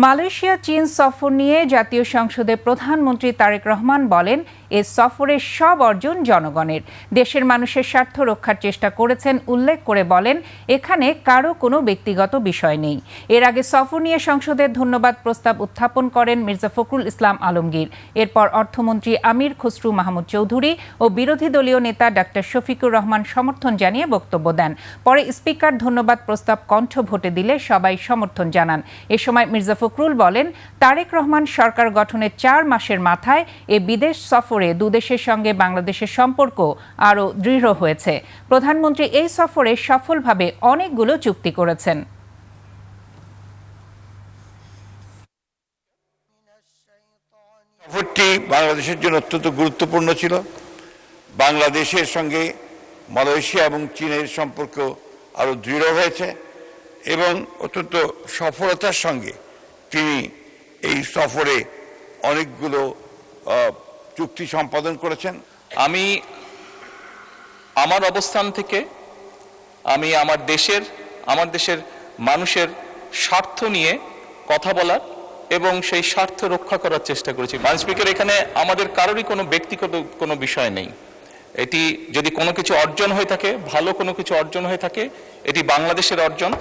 Malaysia চীন সফর নিয়ে জাতীয় সংসদে প্রধানমন্ত্রী তারেক রহমান বলেন, এ সফরের সব অর্জন জনগণের। দেশের মানুষের স্বার্থ রক্ষার চেষ্টা করেছেন উল্লেখ করে বলেন, এখানে কারো কোনো ব্যক্তিগত বিষয় নেই। এর আগে সফর নিয়ে সংসদের ধন্যবাদ প্রস্তাব উত্থাপন করেন মির্জা ফখরুল ইসলাম আলমগীর। এরপর অর্থমন্ত্রী আমির খসরু মাহমুদ চৌধুরী ও বিরোধী দলীয় নেতা ডাক্তার শফিকুর রহমান সমর্থন জানিয়ে বক্তব্য দেন। পরে স্পিকার ধন্যবাদ প্রস্তাব কণ্ঠ ভোটে দিলে সবাই সমর্থন জানান। এ সময় মির্জা ফখরুল বলেন, তারেক রহমান সরকার গঠনের 4 মাসের মাথায় এ বিদেশ সফরে দুদেশের সঙ্গে বাংলাদেশের সম্পর্ক আরও দৃঢ় হয়েছে। প্রধানমন্ত্রী এই সফরে সফলভাবে অনেকগুলো চুক্তি করেছেন। সফরটি বাংলাদেশের জন্য অত্যন্ত গুরুত্বপূর্ণ ছিল। বাংলাদেশের সঙ্গে মালয়েশিয়া এবং চীনের সম্পর্ক আরও দৃঢ় হয়েছে এবং অত্যন্ত সফলতার সঙ্গে তিনি এই সফরে অনেকগুলো চুক্তি সম্পাদন করেছেন। আমি আমার অবস্থান থেকে আমি আমার দেশের মানুষের স্বার্থ নিয়ে কথা বলার এবং সেই স্বার্থ রক্ষা করার চেষ্টা করেছি। মাননীয় স্পিকার, এখানে আমাদের কারোরই কোনো ব্যক্তিগত কোনো বিষয় নেই। এটি যদি কোনো কিছু অর্জন হয়ে থাকে, ভালো কোনো কিছু অর্জন হয়ে থাকে, এটি বাংলাদেশের অর্জন।